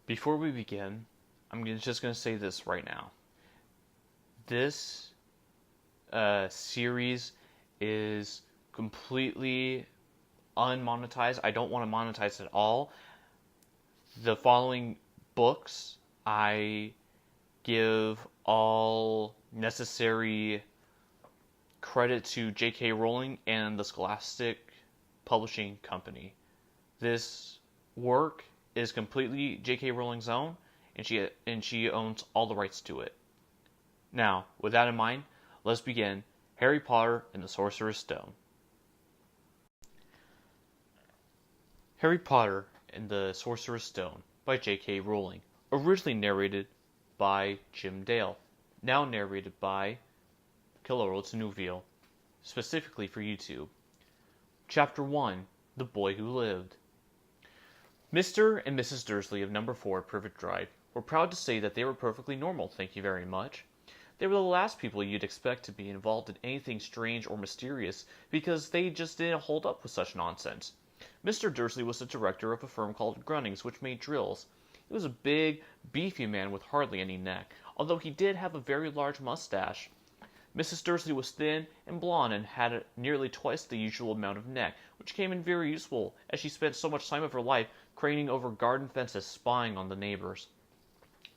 Before we begin, just going to say this right now. This series is completely unmonetized. I don't want to monetize at all. The following books, I give all necessary credit to JK Rowling and the Scholastic Publishing Company. This work is completely J.K. Rowling's own, and she owns all the rights to it. Now, with that in mind, let's begin Harry Potter and the Sorcerer's Stone. Harry Potter and the Sorcerer's Stone by J.K. Rowling, originally narrated by Jim Dale, now narrated by Kiloro Tsunouville, specifically for YouTube. Chapter 1, The Boy Who Lived. Mr. and Mrs. Dursley of number 4 Privet Drive were proud to say that they were perfectly normal, thank you very much. They were the last people you'd expect to be involved in anything strange or mysterious, because they just didn't hold up with such nonsense. Mr. Dursley was the director of a firm called Grunnings, which made drills. He was a big, beefy man with hardly any neck, although he did have a very large mustache. Mrs. Dursley was thin and blonde and had nearly twice the usual amount of neck, which came in very useful, as she spent so much time of her life craning over garden fences spying on the neighbors.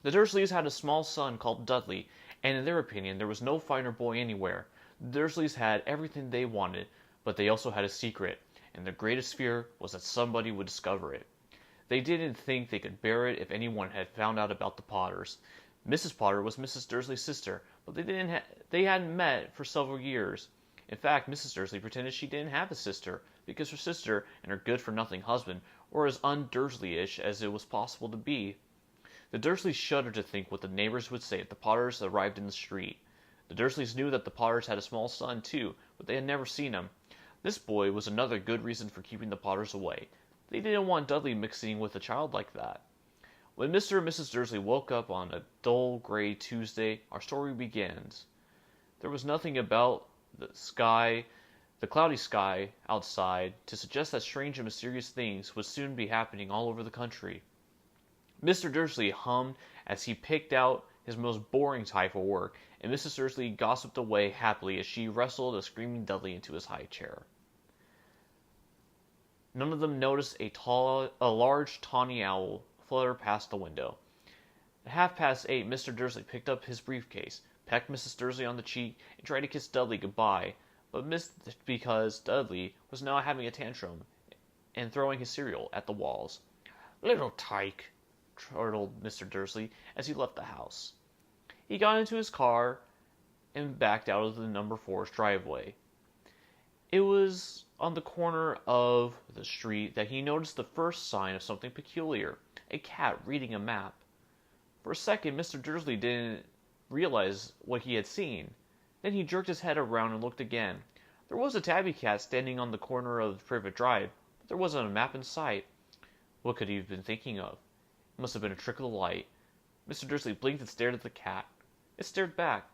The Dursleys had a small son called Dudley, and in their opinion there was no finer boy anywhere. The Dursleys had everything they wanted, but they also had a secret, and their greatest fear was that somebody would discover it. They didn't think they could bear it if anyone had found out about the Potters. Mrs. Potter was Mrs. Dursley's sister, but they hadn't met for several years. In fact, Mrs. Dursley pretended she didn't have a sister, because her sister and her good-for-nothing husband were as un-Dursley-ish as it was possible to be. The Dursleys shuddered to think what the neighbors would say if the Potters arrived in the street. The Dursleys knew that the Potters had a small son, too, but they had never seen him. This boy was another good reason for keeping the Potters away. They didn't want Dudley mixing with a child like that. When Mr. and Mrs. Dursley woke up on a dull gray Tuesday, our story begins. There was nothing about the cloudy sky outside, to suggest that strange and mysterious things would soon be happening all over the country. Mr. Dursley hummed as he picked out his most boring type of work, and Mrs. Dursley gossiped away happily as she wrestled a screaming Dudley into his high chair. None of them noticed a large tawny owl flutter past the window. At 8:30, Mr. Dursley picked up his briefcase, pecked Mrs. Dursley on the cheek, and tried to kiss Dudley goodbye, but missed because Dudley was now having a tantrum and throwing his cereal at the walls. "Little tyke," chortled Mr. Dursley as he left the house. He got into his car and backed out of the number 4's driveway. It was on the corner of the street that he noticed the first sign of something peculiar, a cat reading a map. For a second, Mr. Dursley didn't realize what he had seen. Then he jerked his head around and looked again. There was a tabby cat standing on the corner of Privet Drive, but there wasn't a map in sight. What could he have been thinking of? It must have been a trick of the light. Mr. Dursley blinked and stared at the cat. It stared back.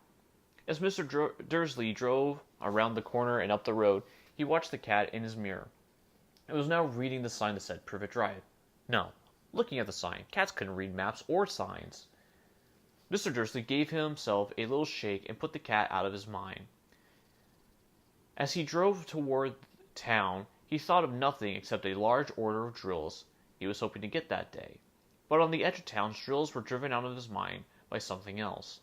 As Mr. Dursley drove around the corner and up the road, he watched the cat in his mirror. It was now reading the sign that said Privet Drive. No, looking at the sign, cats couldn't read maps or signs. Mr. Dursley gave himself a little shake and put the cat out of his mind. As he drove toward town, he thought of nothing except a large order of drills he was hoping to get that day. But on the edge of town, drills were driven out of his mind by something else.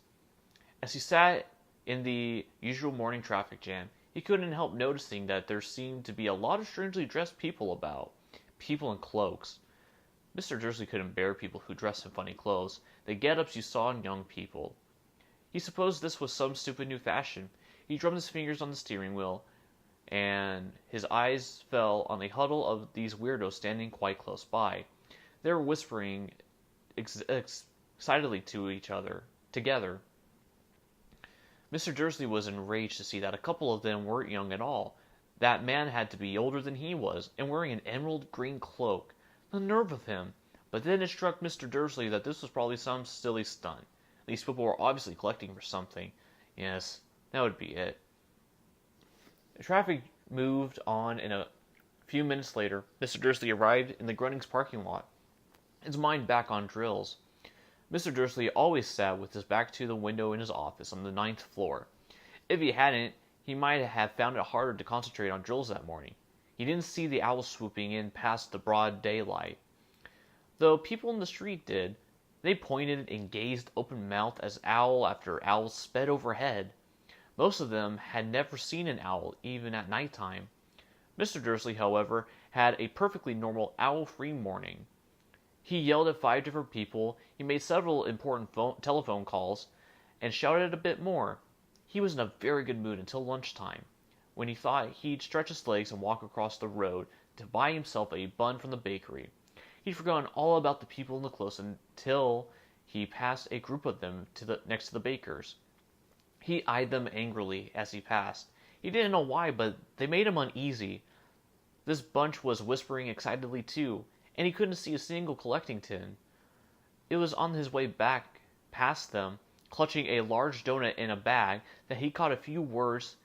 As he sat in the usual morning traffic jam, he couldn't help noticing that there seemed to be a lot of strangely dressed people about. People in cloaks. Mr. Dursley couldn't bear people who dressed in funny clothes, the get-ups you saw in young people. He supposed this was some stupid new fashion. He drummed his fingers on the steering wheel, and his eyes fell on a huddle of these weirdos standing quite close by. They were whispering excitedly to each other, together. Mr. Dursley was enraged to see that a couple of them weren't young at all. That man had to be older than he was, and wearing an emerald green cloak. The nerve of him! But then it struck Mr. Dursley that this was probably some silly stunt. These people were obviously collecting for something. Yes, that would be it. The traffic moved on, and a few minutes later, Mr. Dursley arrived in the Grunnings parking lot. his mind back on drills. Mr. Dursley always sat with his back to the window in his office on the ninth floor. If he hadn't, he might have found it harder to concentrate on drills that morning. He didn't see the owls swooping in past the broad daylight, though people in the street did. They pointed and gazed open-mouthed as owl after owl sped overhead. Most of them had never seen an owl, even at nighttime. Mr. Dursley, however, had a perfectly normal owl-free morning. He yelled at 5 different people, he made several important telephone calls, and shouted a bit more. He was in a very good mood until lunchtime, when he thought he'd stretch his legs and walk across the road to buy himself a bun from the bakery. He'd forgotten all about the people in the close until he passed a group of them next to the baker's. He eyed them angrily as he passed. He didn't know why, but they made him uneasy. This bunch was whispering excitedly too, and he couldn't see a single collecting tin. It was on his way back past them, clutching a large donut in a bag, that he caught a few words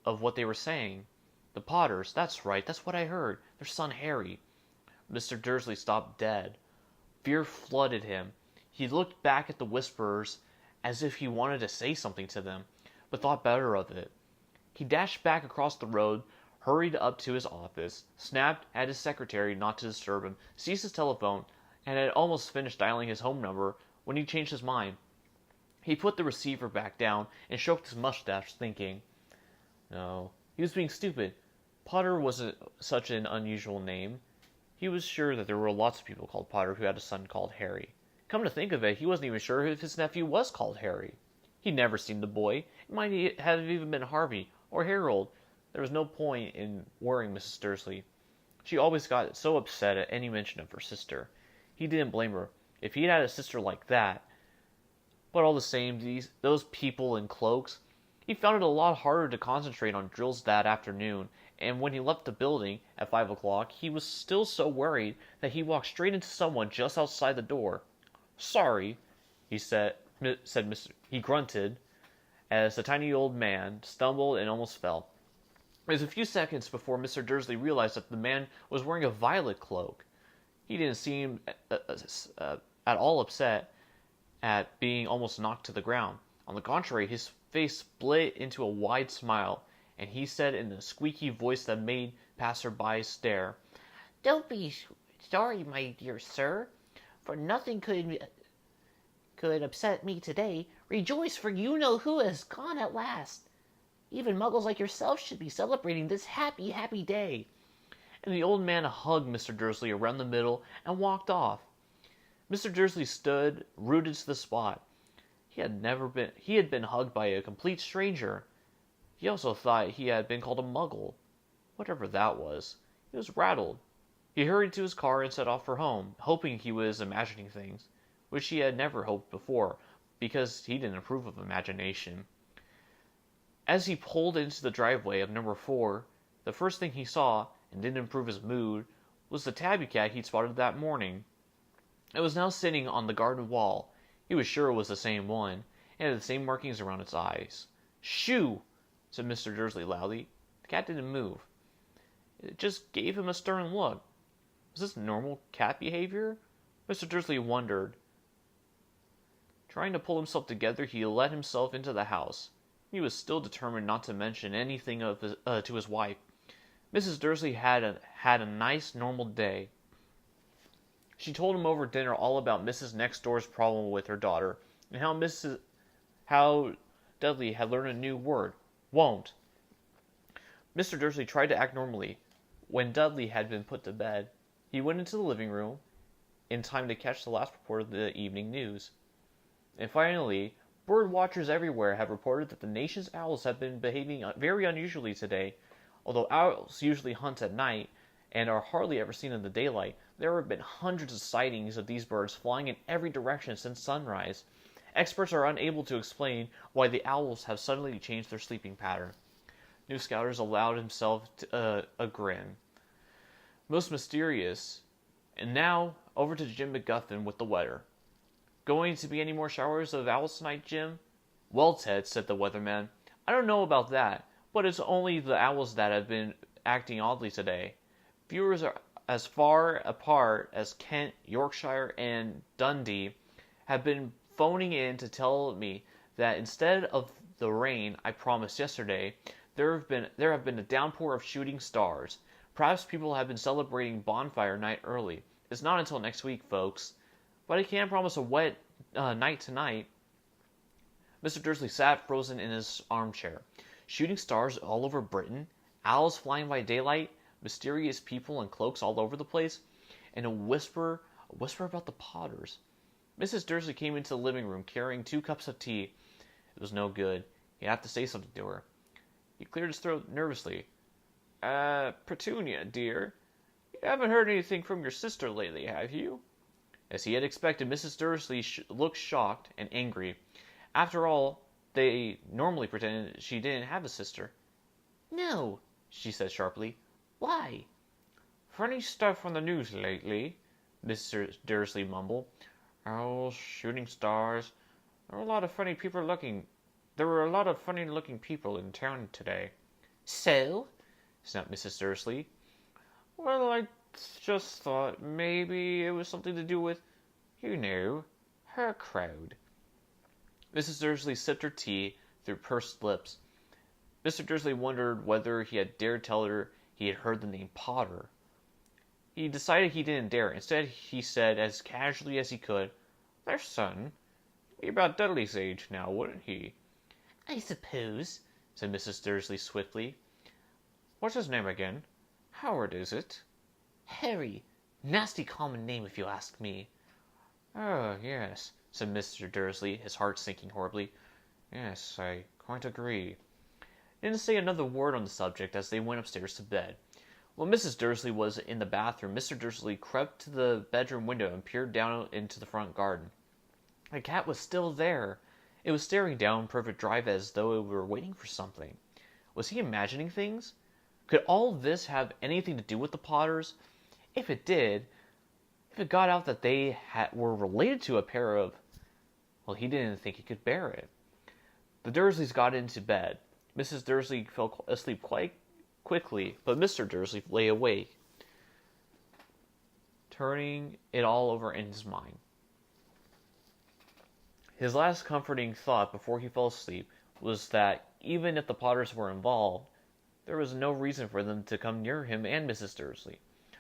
of what they were saying. The Potters, that's right, that's what I heard. Their son Harry. Mr. Dursley stopped dead. Fear flooded him. He looked back at the whisperers as if he wanted to say something to them, but thought better of it. He dashed back across the road, hurried up to his office, snapped at his secretary not to disturb him, seized his telephone, and had almost finished dialing his home number when he changed his mind. He put the receiver back down and stroked his mustache, thinking. No, he was being stupid. Potter wasn't such an unusual name. He was sure that there were lots of people called Potter who had a son called Harry. Come to think of it, he wasn't even sure if his nephew was called Harry. He'd never seen the boy. It might have even been Harvey or Harold. There was no point in worrying Mrs. Dursley. She always got so upset at any mention of her sister. He didn't blame her. If he'd had a sister like that. But all the same, those people in cloaks. He found it a lot harder to concentrate on drills that afternoon, and when he left the building at 5 o'clock, he was still so worried that he walked straight into someone just outside the door. Sorry, he grunted, as the tiny old man stumbled and almost fell. It was a few seconds before Mr. Dursley realized that the man was wearing a violet cloak. He didn't seem at all upset at being almost knocked to the ground. On the contrary, his face split into a wide smile, and he said in a squeaky voice that made passers-by stare, "Don't be sorry, my dear sir, for nothing could upset me today. Rejoice, for you know who has gone at last. Even muggles like yourself should be celebrating this happy, happy day." And the old man hugged Mr. Dursley around the middle and walked off. Mr. Dursley stood rooted to the spot. He had been hugged by a complete stranger. He also thought he had been called a muggle, whatever that was. He was rattled. He hurried to his car and set off for home, hoping he was imagining things, which he had never hoped before, because he didn't approve of imagination. As he pulled into the driveway of number 4, the first thing he saw, and didn't improve his mood, was the tabby cat he'd spotted that morning. It was now sitting on the garden wall. He was sure it was the same one, and had the same markings around its eyes. "Shoo!" said Mr. Dursley loudly. The cat didn't move. It just gave him a stern look. Was this normal cat behavior? Mr. Dursley wondered. Trying to pull himself together, he let himself into the house. He was still determined not to mention anything to his wife. Mrs. Dursley had a nice, normal day. She told him over dinner all about Mrs. Next Door's problem with her daughter, and how Dudley had learned a new word, won't. Mr. Dursley tried to act normally. When Dudley had been put to bed, he went into the living room in time to catch the last report of the evening news. And finally, bird watchers everywhere have reported that the nation's owls have been behaving very unusually today. Although owls usually hunt at night and are hardly ever seen in the daylight, there have been hundreds of sightings of these birds flying in every direction since sunrise. Experts are unable to explain why the owls have suddenly changed their sleeping pattern. New Scouters allowed himself a grin. Most mysterious. And now, over to Jim McGuffin with the weather. Going to be any more showers of owls tonight, Jim? Well, Ted, said the weatherman, I don't know about that, but it's only the owls that have been acting oddly today. Viewers as far apart as Kent, Yorkshire, and Dundee have been phoning in to tell me that instead of the rain I promised yesterday, there have been a downpour of shooting stars. Perhaps people have been celebrating bonfire night early. It's not until next week, folks. But I can't promise a wet night tonight. Mr. Dursley sat frozen in his armchair. Shooting stars all over Britain, owls flying by daylight, mysterious people in cloaks all over the place, and a whisper about the Potters. Mrs. Dursley came into the living room carrying 2 cups of tea. It was no good. He'd have to say something to her. He cleared his throat nervously. Petunia, dear, you haven't heard anything from your sister lately, have you? As he had expected, Mrs. Dursley looked shocked and angry. After all, they normally pretended she didn't have a sister. No, she said sharply. Why? Funny stuff on the news lately, Mr. Dursley mumbled. Owls, shooting stars. There were a lot of funny looking people in town today. So? Snapped Mrs. Dursley. Well, I just thought maybe it was something to do with, her crowd. Mrs. Dursley sipped her tea through pursed lips. Mr. Dursley wondered whether he had dared tell her he had heard the name Potter. He decided he didn't dare. Instead, he said as casually as he could, "Their son. Be about Dudley's age now, wouldn't he?" I suppose, said Mrs. Dursley swiftly. What's his name again? Howard, is it? Harry. Nasty common name, if you ask me. Oh, yes, said Mr. Dursley, his heart sinking horribly. Yes, I quite agree. He didn't say another word on the subject as they went upstairs to bed. When Mrs. Dursley was in the bathroom, Mr. Dursley crept to the bedroom window and peered down into the front garden. The cat was still there. It was staring down Privet Drive as though it were waiting for something. Was he imagining things? Could all this have anything to do with the Potters? If it did, if it got out that they were related to a pair of... Well, he didn't think he could bear it. The Dursleys got into bed. Mrs. Dursley fell asleep quite quickly, but Mr. Dursley lay awake, turning it all over in his mind. His last comforting thought before he fell asleep was that even if the Potters were involved, there was no reason for them to come near him and Mrs. Dursley.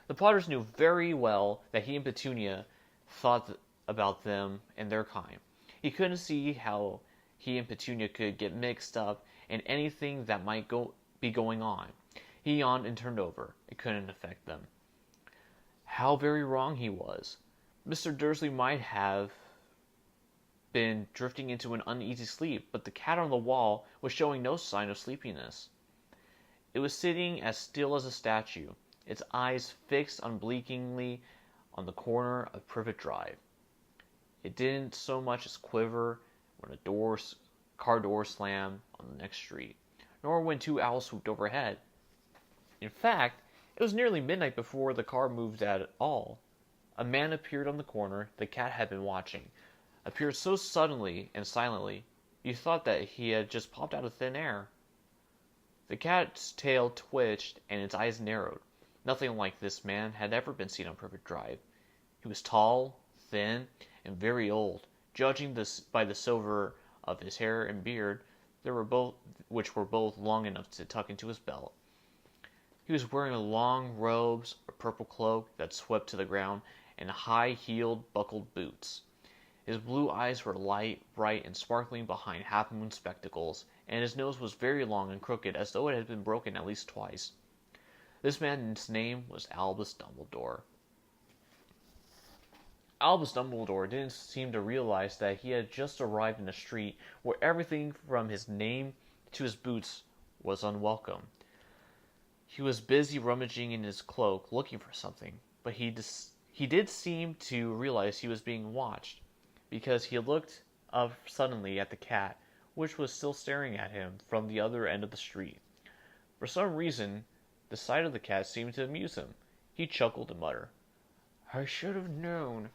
The Potters knew very well that he and Petunia thought about them and their kind. He couldn't see how he and Petunia could get mixed up in anything that might be going on. He yawned and turned over. It couldn't affect them. How very wrong he was. Mr. Dursley might have been drifting into an uneasy sleep, but the cat on the wall was showing no sign of sleepiness. It was sitting as still as a statue, its eyes fixed unblinkingly on the corner of Privet Drive. It didn't so much as quiver when a car door slammed on the next street, nor when 2 owls swooped overhead. In fact, it was nearly midnight before the car moved at all. A man appeared on the corner the cat had been watching, appeared so suddenly and silently, you thought that he had just popped out of thin air. The cat's tail twitched and its eyes narrowed. Nothing like this man had ever been seen on Privet Drive. He was tall, thin, and very old, judging by the silver of his hair and beard, which were both long enough to tuck into his belt. He was wearing long robes, a purple cloak that swept to the ground, and high-heeled, buckled boots. His blue eyes were light, bright, and sparkling behind half-moon spectacles, and his nose was very long and crooked, as though it had been broken at least twice. This man's name was Albus Dumbledore. Albus Dumbledore didn't seem to realize that he had just arrived in a street where everything from his name to his boots was unwelcome. He was busy rummaging in his cloak, looking for something, but he did seem to realize he was being watched, because he looked up suddenly at the cat, which was still staring at him from the other end of the street. For some reason, the sight of the cat seemed to amuse him. He chuckled and muttered, "I should have known."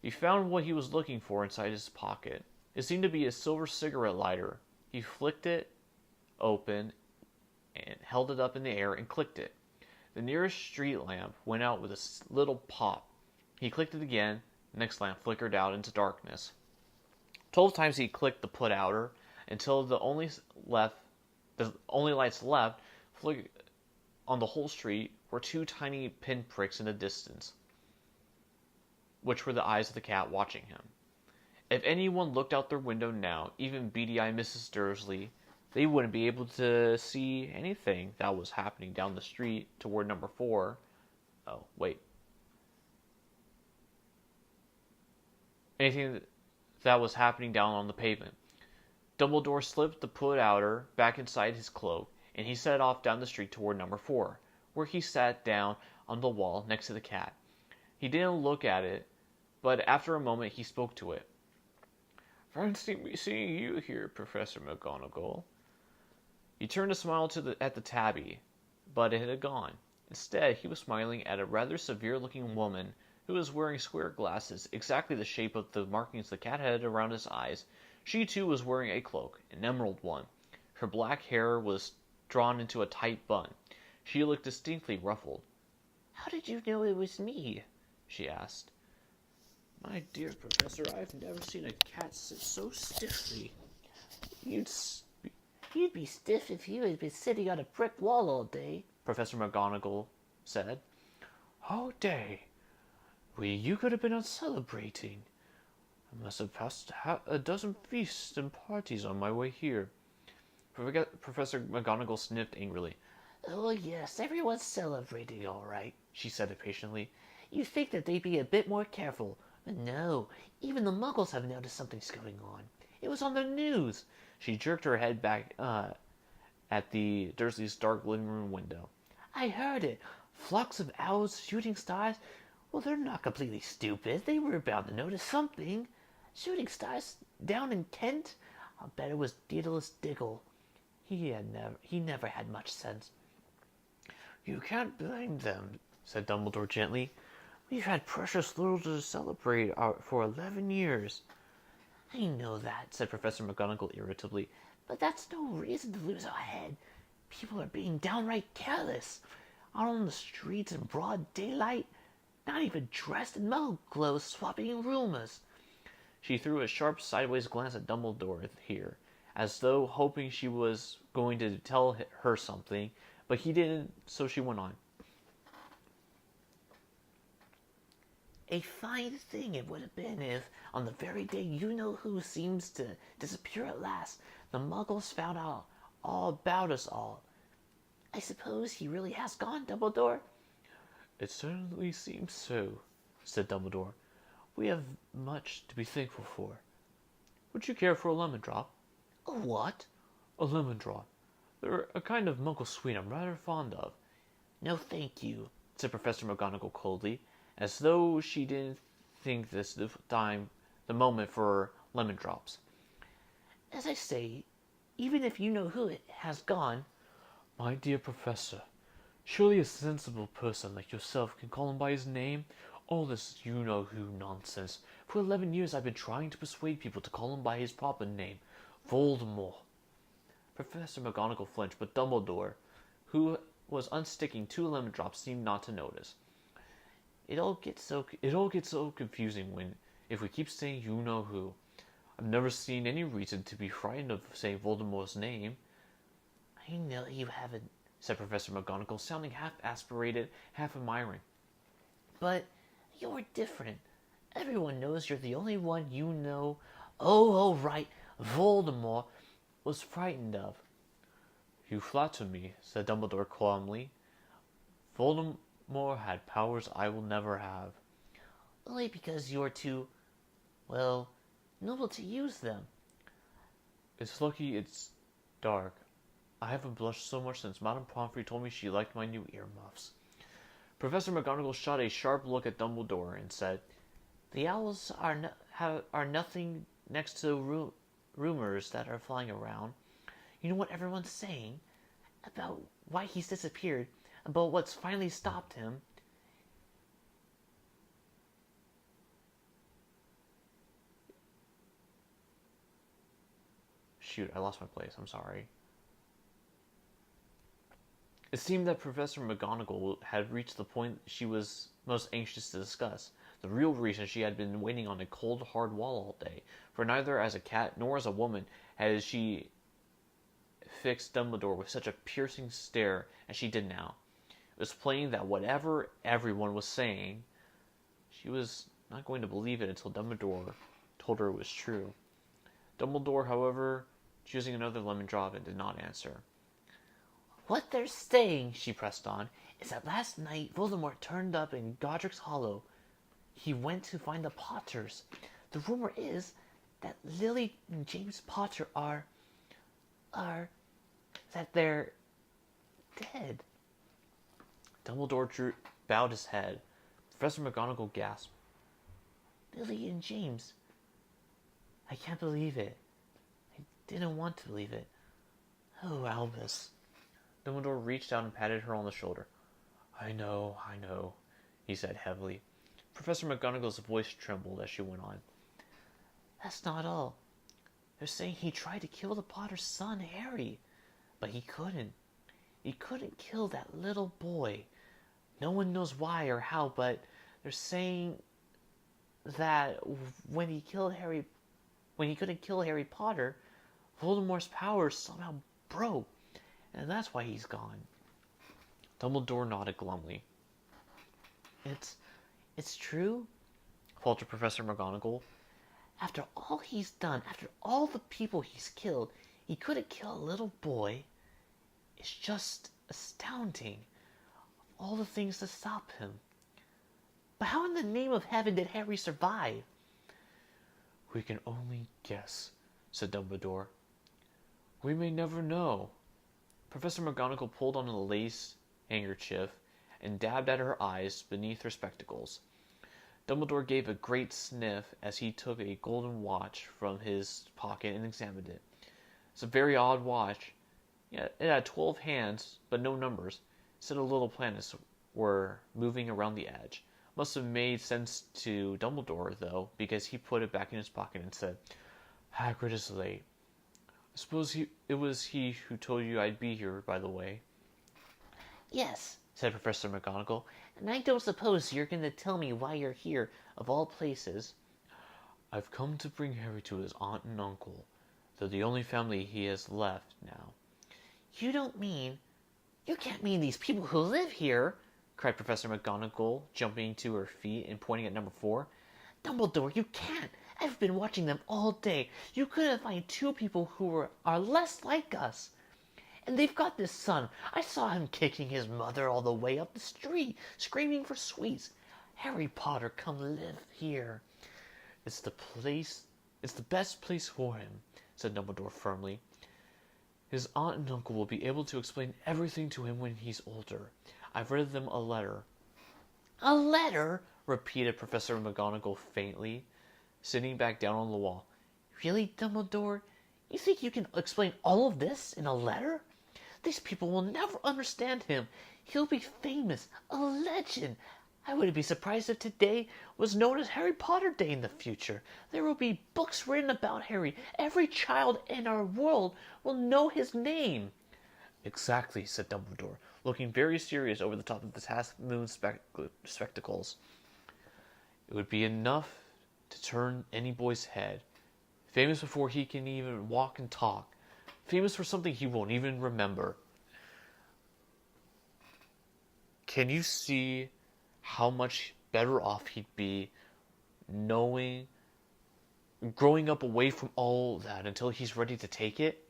He found what he was looking for inside his pocket. It seemed to be a silver cigarette lighter. He flicked it open and held it up in the air and clicked it. The nearest street lamp went out with a little pop. He clicked it again. The next lamp flickered out into darkness. 12 times he clicked the put-outer until the only lights left on the whole street were two tiny pinpricks in the distance, which were the eyes of the cat watching him. If anyone looked out their window now, even beady-eyed Mrs. Dursley, they wouldn't be able to see anything that was happening down the street toward number 4. Oh, wait. Anything that was happening down on the pavement. Dumbledore slipped the put-outer back inside his cloak, and he set off down the street toward number 4, where he sat down on the wall next to the cat. He didn't look at it, but after a moment he spoke to it. "Fancy me seeing you here, Professor McGonagall." He turned to smile at the tabby, but it had gone. Instead, he was smiling at a rather severe-looking woman who was wearing square glasses, exactly the shape of the markings the cat had around his eyes. She, too, was wearing a cloak, an emerald one. Her black hair was drawn into a tight bun. She looked distinctly ruffled. "How did you know it was me?" she asked. "My dear Professor, I've never seen a cat sit so stiffly." You'd be stiff if you had been sitting on a brick wall all day," Professor McGonagall said. "All day? You could have been out celebrating. I must have passed a dozen feasts and parties on my way here." Professor McGonagall sniffed angrily. "Oh, yes, everyone's celebrating all right," she said impatiently. "You'd think that they'd be a bit more careful. But no, even the Muggles have noticed something's going on. It was on the news." She jerked her head back at the Dursley's dark living room window. "I heard it. Flocks of owls, shooting stars. Well, they're not completely stupid. They were bound to notice something. Shooting stars down in Kent? I'll bet it was Daedalus Diggle. He never had much sense." "You can't blame them," said Dumbledore gently. "We've had precious little to celebrate for 11 years. "I know that," said Professor McGonagall irritably, "but that's no reason to lose our head. People are being downright careless. Out on the streets in broad daylight, not even dressed in Muggle clothes, swapping rumors." She threw a sharp sideways glance at Dumbledore here, as though hoping she was going to tell her something, but he didn't, so she went on. "A fine thing it would have been if, on the very day you-know-who seems to disappear at last, the Muggles found out all about us all. I suppose he really has gone, Dumbledore?" "It certainly seems so," said Dumbledore. "We have much to be thankful for. Would you care for a lemon drop?" "A what?" "A lemon drop. They're a kind of Muggle sweet I'm rather fond of." "No, thank you," said Professor McGonagall coldly, as though she didn't think this the moment for lemon drops. "As I say, even if you-know-who has gone—" "My dear Professor, surely a sensible person like yourself can call him by his name? All this you-know-who nonsense. For 11 years I've been trying to persuade people to call him by his proper name, Voldemort." Professor McGonagall flinched, but Dumbledore, who was unsticking 2 lemon drops, seemed not to notice. It all gets so confusing if we keep saying you-know-who. I've never seen any reason to be frightened of saying Voldemort's name." "I know you haven't," said Professor McGonagall, sounding half aspirated, half admiring. "But you're different. Everyone knows you're the only one you know. Oh, right, Voldemort was frightened of." "You flatter me," said Dumbledore calmly. "Voldemort had powers I will never have." "Only because you're too, well, noble to use them." "It's lucky it's dark. I haven't blushed so much since Madame Pomfrey told me she liked my new earmuffs." Professor McGonagall shot a sharp look at Dumbledore and said, "The owls are nothing next to rumors that are flying around. You know what everyone's saying? About why he's disappeared, about what's finally stopped him." Shoot, I lost my place. I'm sorry. It seemed that Professor McGonagall had reached the point she was most anxious to discuss, the real reason she had been waiting on a cold, hard wall all day, for neither as a cat nor as a woman had she fixed Dumbledore with such a piercing stare as she did now. It was plain that whatever everyone was saying, she was not going to believe it until Dumbledore told her it was true. Dumbledore, however, choosing another lemon drop, and did not answer. What they're saying, she pressed on, is that last night Voldemort turned up in Godric's Hollow. He went to find the Potters. The rumor is that Lily and James Potter are that they're dead. Dumbledore bowed his head. Professor McGonagall gasped. Lily and James. I can't believe it. I didn't want to believe it. Oh, Albus. Dumbledore reached out and patted her on the shoulder. I know, he said heavily. Professor McGonagall's voice trembled as she went on. That's not all. They're saying he tried to kill the Potter's son, Harry. But he couldn't. He couldn't kill that little boy. No one knows why or how, but they're saying that when he couldn't kill Harry Potter, Voldemort's powers somehow broke, and that's why he's gone. Dumbledore nodded glumly. It's true? Faltered Professor McGonagall. After all he's done, after all the people he's killed, he couldn't kill a little boy. It's just astounding. All the things to stop him. But how in the name of heaven did Harry survive? We can only guess, said Dumbledore. We may never know. Professor McGonagall pulled on a lace handkerchief and dabbed at her eyes beneath her spectacles. Dumbledore gave a great sniff as he took a golden watch from his pocket and examined it. It's a very odd watch. Yeah, it had 12 hands, but no numbers. It said the little planets were moving around the edge. Must have made sense to Dumbledore, though, because he put it back in his pocket and said, Hagrid is late. I suppose it was he who told you I'd be here, by the way. Yes, said Professor McGonagall. And I don't suppose you're going to tell me why you're here, of all places. I've come to bring Harry to his aunt and uncle. They're the only family he has left now. You can't mean these people who live here, cried Professor McGonagall, jumping to her feet and pointing at number 4. Dumbledore, you can't. I've been watching them all day. You couldn't find two people who are less like us. And they've got this son. I saw him kicking his mother all the way up the street, screaming for sweets. Harry Potter, come live here. It's the best place for him, said Dumbledore firmly. His aunt and uncle will be able to explain everything to him when he's older. I've read them a letter. A letter? Repeated Professor McGonagall faintly, sitting back down on the wall. Really, Dumbledore? You think you can explain all of this in a letter? These people will never understand him. He'll be famous, a legend. I wouldn't be surprised if today was known as Harry Potter Day in the future. There will be books written about Harry. Every child in our world will know his name. Exactly, said Dumbledore, looking very serious over the top of his half-moon spectacles. It would be enough to turn any boy's head. Famous before he can even walk and talk. Famous for something he won't even remember. Can you see how much better off he'd be growing up away from all that until he's ready to take it?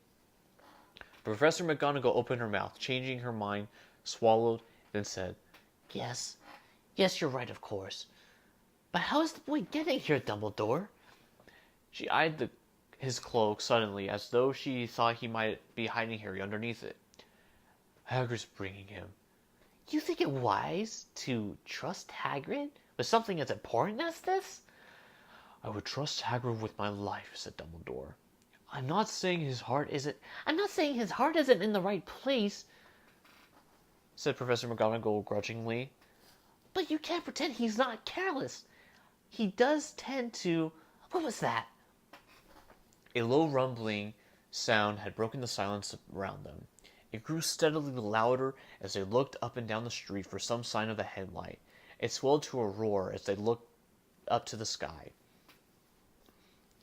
Professor McGonagall opened her mouth, changing her mind, swallowed, then said, Yes, you're right, of course. But how is the boy getting here, Dumbledore? She eyed his cloak suddenly, as though she thought he might be hiding Harry underneath it. Hagrid's bringing him. You think it wise to trust Hagrid with something as important as this? I would trust Hagrid with my life, said Dumbledore. I'm not saying his heart isn't in the right place, said Professor McGonagall grudgingly. But you can't pretend he's not careless. He does tend to... What was that? A low rumbling sound had broken the silence around them. It grew steadily louder as they looked up and down the street for some sign of a headlight. It swelled to a roar as they looked up to the sky.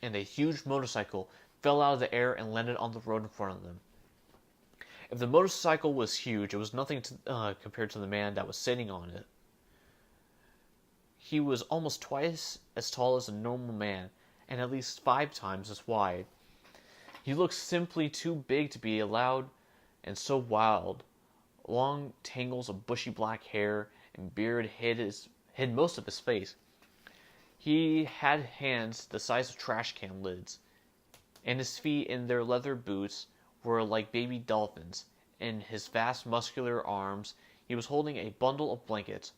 And a huge motorcycle fell out of the air and landed on the road in front of them. If the motorcycle was huge, it was nothing compared to the man that was sitting on it. He was almost twice as tall as a normal man, and at least 5 times as wide. He looked simply too big to be allowed, and so wild. Long tangles of bushy black hair and beard hid most of his face. He had hands the size of trash can lids, and his feet in their leather boots were like baby dolphins. In his vast muscular arms he was holding a bundle of blankets.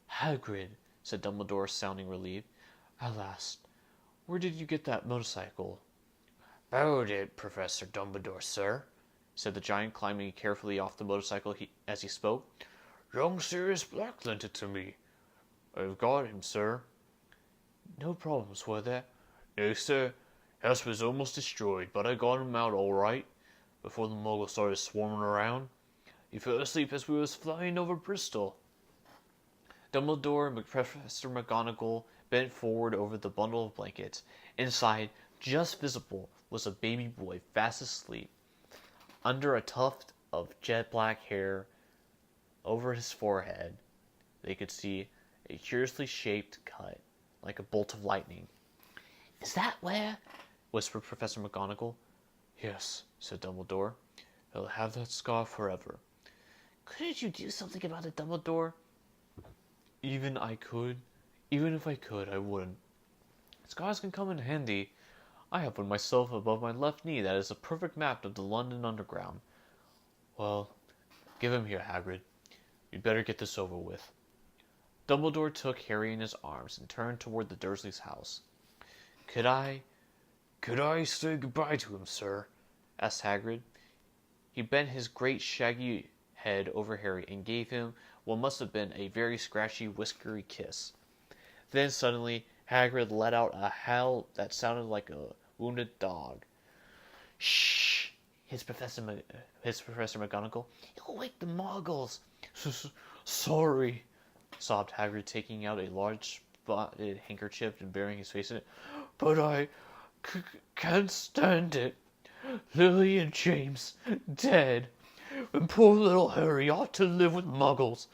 "Hagrid," said Dumbledore, sounding relieved. "At last. Where did you get that motorcycle?" "Borrowed it, Professor Dumbledore, sir," said the giant, climbing carefully off the motorcycle as he spoke. "Young Sirius Black lent it to me. I've got him, sir." "No problems, were there?" "No, sir. House was almost destroyed, but I got him out all right before the Muggles started swarming around. He fell asleep as we was flying over Bristol." Dumbledore and Professor McGonagall bent forward over the bundle of blankets. Inside, just visible, was a baby boy fast asleep. Under a tuft of jet black hair over his forehead, they could see a curiously shaped cut, like a bolt of lightning. Is that where? Whispered Professor McGonagall. "Yes," said Dumbledore. "He'll have that scar forever." Couldn't you do something about it, Dumbledore? Even if I could, I wouldn't. Scars can come in handy. I have one myself above my left knee that is a perfect map of the London Underground. Well, give him here, Hagrid. You'd better get this over with. Dumbledore took Harry in his arms and turned toward the Dursleys' house. Could I say goodbye to him, sir?" asked Hagrid. He bent his great shaggy head over Harry and gave him what must have been a very scratchy, whiskery kiss. Then suddenly Hagrid let out a howl that sounded like a wounded dog. "Shh!" hissed Professor McGonagall. You'll wake the Muggles. "Sorry," sobbed Hagrid, taking out a large spotted handkerchief and burying his face in it. "But I can't stand it. Lily and James dead, and poor little Harry ought to live with Muggles."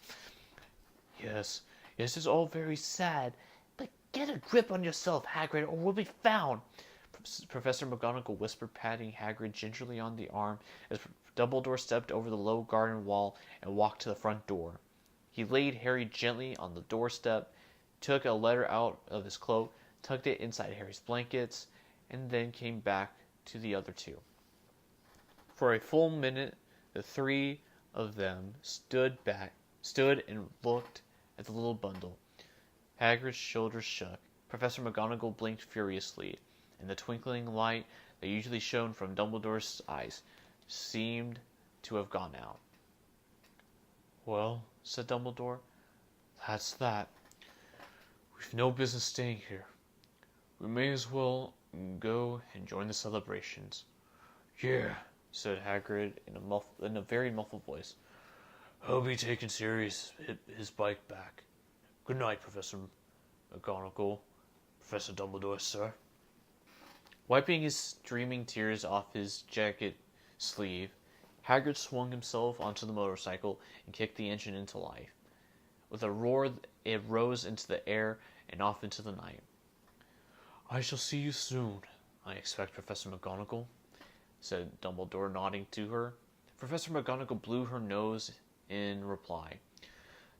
Yes, it's all very sad. But get a grip on yourself, Hagrid, or we'll be found. Professor McGonagall whispered, patting Hagrid gingerly on the arm as Dumbledore stepped over the low garden wall and walked to the front door. He laid Harry gently on the doorstep, took a letter out of his cloak, tucked it inside Harry's blankets, and then came back to the other two. For a full minute, the three of them stood and looked at the little bundle. Hagrid's shoulders shook. Professor McGonagall blinked furiously, and the twinkling light that usually shone from Dumbledore's eyes seemed to have gone out. "Well," said Dumbledore, "that's that. We've no business staying here. We may as well go and join the celebrations." "Yeah," said Hagrid in a very muffled voice. "I'll be taking Sirius his bike back. Good night, Professor McGonagall. Professor Dumbledore, sir." Wiping his streaming tears off his jacket sleeve, Hagrid swung himself onto the motorcycle and kicked the engine into life. With a roar, it rose into the air and off into the night. "I shall see you soon, I expect, Professor McGonagall," said Dumbledore, nodding to her. Professor McGonagall blew her nose in reply.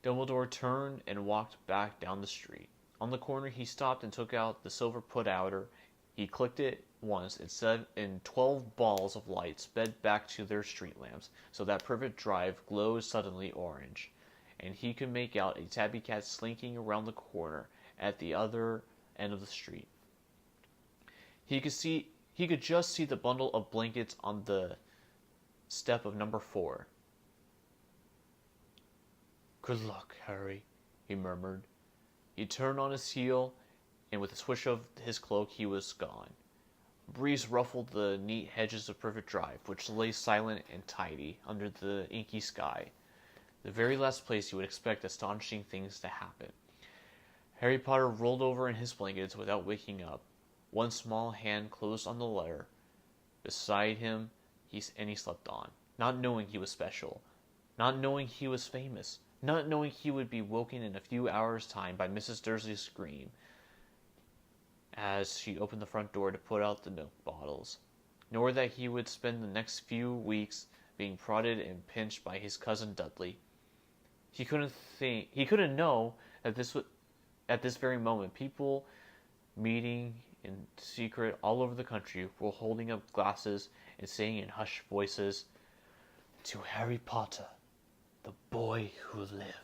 Dumbledore turned and walked back down the street. On the corner, he stopped and took out the silver put-outer. He clicked it once, and 12 balls of light sped back to their street lamps, so that Privet Drive glowed suddenly orange, and he could make out a tabby cat slinking around the corner at the other end of the street. He could just see the bundle of blankets on the step of number 4. "Good luck, Harry," he murmured. He turned on his heel, and with a swish of his cloak he was gone. A breeze ruffled the neat hedges of Privet Drive, which lay silent and tidy under the inky sky, the very last place you would expect astonishing things to happen. Harry Potter rolled over in his blankets without waking up. One small hand closed on the letter beside him, and he slept on, not knowing he was special, not knowing he was famous, not knowing he would be woken in a few hours' time by Mrs. Dursley's scream as she opened the front door to put out the milk bottles, nor that he would spend the next few weeks being prodded and pinched by his cousin Dudley. He couldn't know that at this very moment, people meeting in secret all over the country were holding up glasses and saying in hushed voices, "To Harry Potter, the boy who lived."